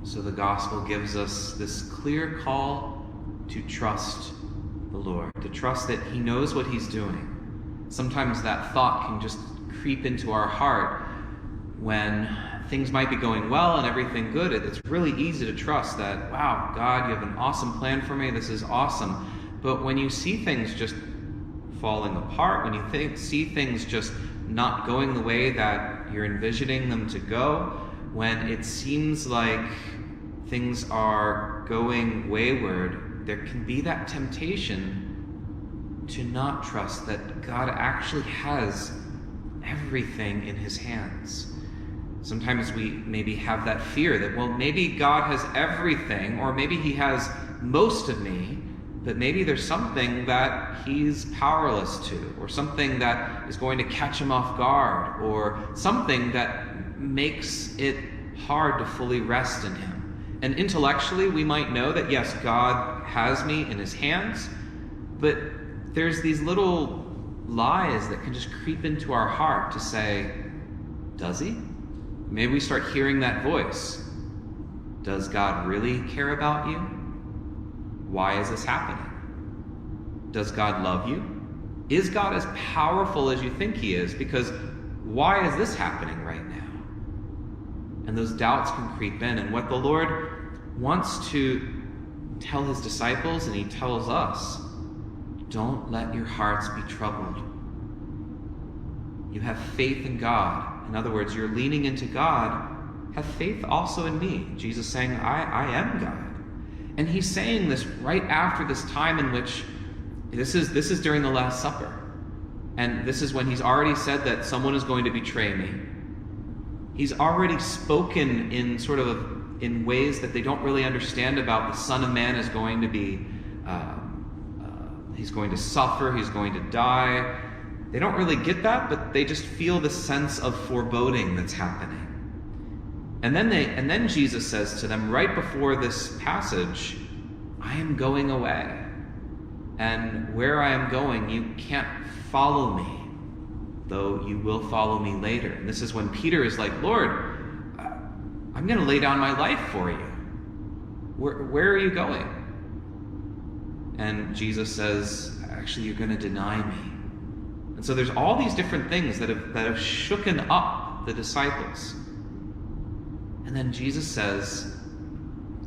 So the gospel gives us this clear call to trust the Lord, to trust that he knows what he's doing. Sometimes that thought can just creep into our heart when things might be going well and everything good. It's really easy to trust that, wow, God, you have an awesome plan for me. This is awesome. But when you see things just falling apart, when you see things just not going the way that you're envisioning them to go, when it seems like things are going wayward, there can be that temptation to not trust that God actually has everything in his hands. Sometimes we maybe have that fear that, well, maybe God has everything, or maybe he has most of me, but maybe there's something that he's powerless to, or something that is going to catch him off guard, or something that makes it hard to fully rest in him. And intellectually, we might know that, yes, God has me in his hands, but there's these little lies that can just creep into our heart to say, does he? Maybe we start hearing that voice. Does God really care about you? Why is this happening? Does God love you? Is God as powerful as you think he is? Because why is this happening right now? And those doubts can creep in. And what the Lord wants to tell his disciples, and he tells us, don't let your hearts be troubled. You have faith in God. In other words, you're leaning into God. Have faith also in me. Jesus saying, I am God. And he's saying this right after this time in which, this is during the Last Supper. And this is when he's already said that someone is going to betray me. He's already spoken in ways that they don't really understand about the Son of Man is going to be, he's going to suffer, he's going to die. They don't really get that, but they just feel the sense of foreboding that's happening. And then Jesus says to them right before this passage, I am going away. And where I am going, you can't follow me, though you will follow me later. And this is when Peter is like, Lord, I'm going to lay down my life for you. Where are you going? And Jesus says, actually, you're going to deny me. And so there's all these different things that have shooken up the disciples. And then Jesus says,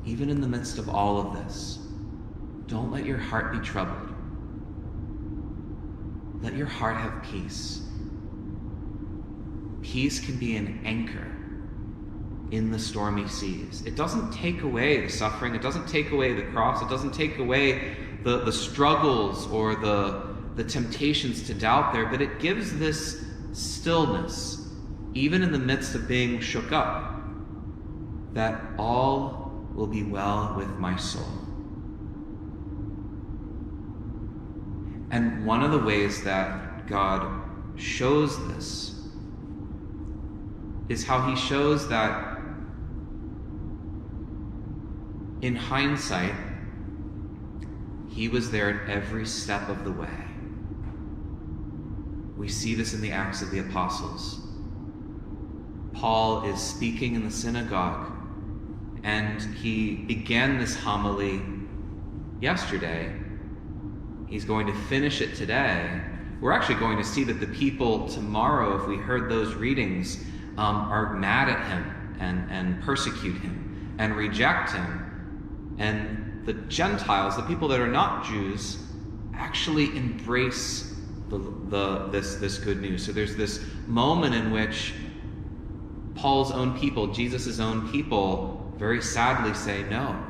even in the midst of all of this, don't let your heart be troubled. Let your heart have peace. Peace can be an anchor in the stormy seas. It doesn't take away the suffering. It doesn't take away the cross. It doesn't take away the struggles or the temptations to doubt there, but it gives this stillness, even in the midst of being shook up, that all will be well with my soul. And one of the ways that God shows this is how he shows that in hindsight, he was there at every step of the way. We see this in the Acts of the Apostles. Paul is speaking in the synagogue, and he began this homily yesterday. He's going to finish it today. We're actually going to see that the people tomorrow, if we heard those readings, are mad at him and persecute him and reject him. And the Gentiles, the people that are not Jews, actually embrace this good news. So there's this moment in which Paul's own people, Jesus' own people, very sadly say no.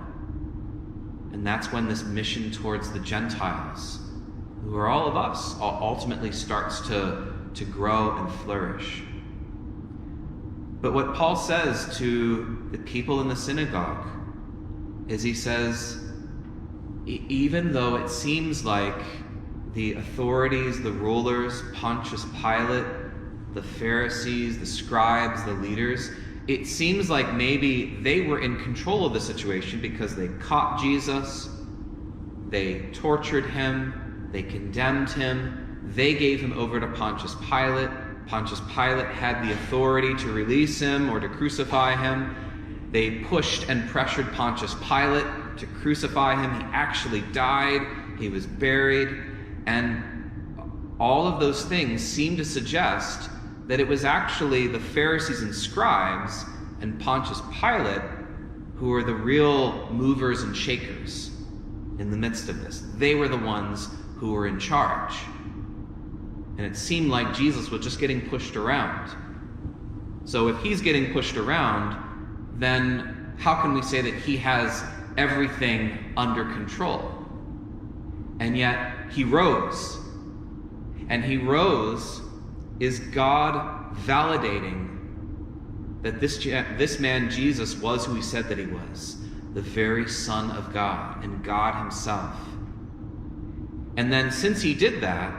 And that's when this mission towards the Gentiles, who are all of us, ultimately starts to grow and flourish. But what Paul says to the people in the synagogue is he says, even though it seems like the authorities, the rulers, Pontius Pilate, the Pharisees, the scribes, the leaders, it seems like maybe they were in control of the situation because they caught Jesus, they tortured him, they condemned him, they gave him over to Pontius Pilate. Pontius Pilate had the authority to release him or to crucify him. They pushed and pressured Pontius Pilate to crucify him. He actually died. He was buried. And all of those things seem to suggest that it was actually the Pharisees and scribes and Pontius Pilate who were the real movers and shakers in the midst of this. They were the ones who were in charge. And it seemed like Jesus was just getting pushed around. So if he's getting pushed around, then how can we say that he has everything under control? And yet he rose. And he rose is God validating that this man Jesus was who he said that he was, the very Son of God and God himself. And then since he did that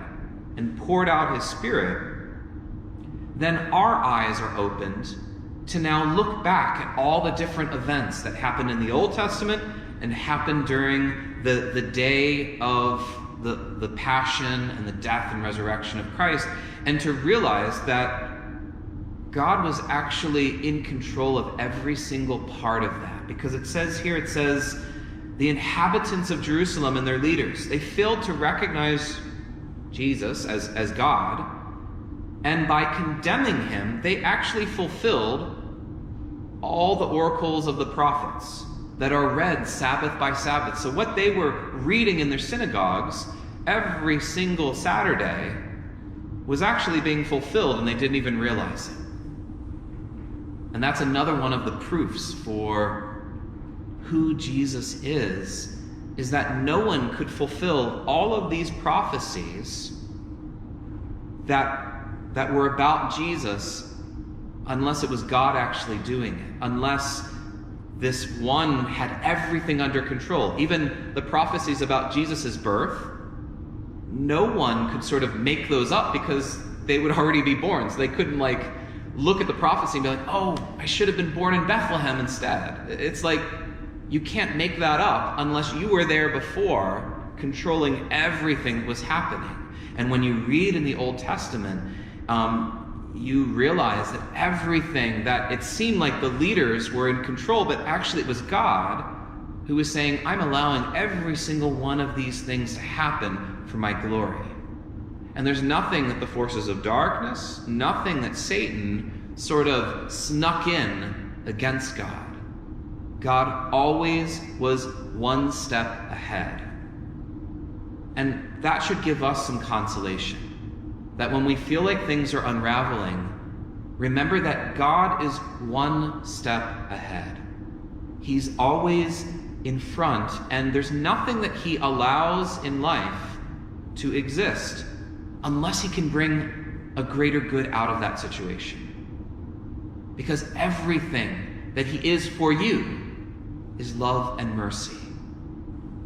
and poured out his Spirit, then our eyes are opened to now look back at all the different events that happened in the Old Testament and happened during the day of the passion and the death and resurrection of Christ, and to realize that God was actually in control of every single part of that. Because it says the inhabitants of Jerusalem and their leaders, they failed to recognize Jesus as God, and by condemning him, they actually fulfilled all the oracles of the prophets that are read Sabbath by Sabbath. So what they were reading in their synagogues every single Saturday was actually being fulfilled, and they didn't even realize it. And that's another one of the proofs for who Jesus is that no one could fulfill all of these prophecies that were about Jesus unless it was God actually doing it, unless this one had everything under control. Even the prophecies about Jesus' birth, no one could sort of make those up because they would already be born. So they couldn't look at the prophecy and be like, oh, I should have been born in Bethlehem instead. It's like, you can't make that up unless you were there before, controlling everything that was happening. And when you read in the Old Testament, you realize that everything that it seemed like the leaders were in control, but actually it was God who was saying, I'm allowing every single one of these things to happen for my glory. And there's nothing that the forces of darkness, nothing that Satan sort of snuck in against God. God always was one step ahead. And that should give us some consolation. That when we feel like things are unraveling, remember that God is one step ahead. He's always in front, and there's nothing that he allows in life to exist unless he can bring a greater good out of that situation. Because everything that he is for you is love and mercy.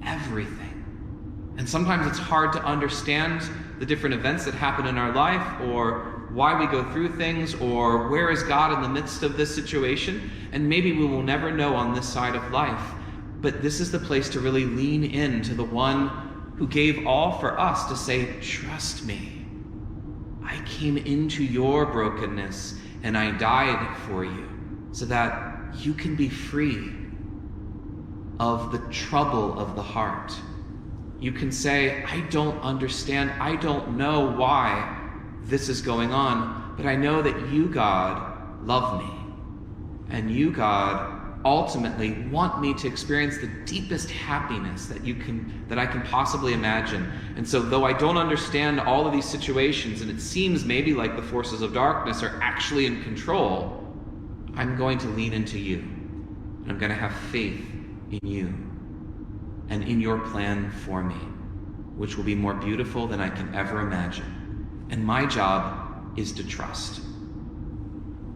Everything. And sometimes it's hard to understand the different events that happen in our life, or why we go through things, or where is God in the midst of this situation. And maybe we will never know on this side of life. But this is the place to really lean into the one who gave all for us, to say, trust me. I came into your brokenness and I died for you so that you can be free of the trouble of the heart. You can say, I don't understand, I don't know why this is going on, but I know that you, God, love me. And you, God, ultimately want me to experience the deepest happiness that I can possibly imagine. And so though I don't understand all of these situations, and it seems maybe like the forces of darkness are actually in control, I'm going to lean into you. And I'm going to have faith in you and in your plan for me, which will be more beautiful than I can ever imagine. And my job is to trust.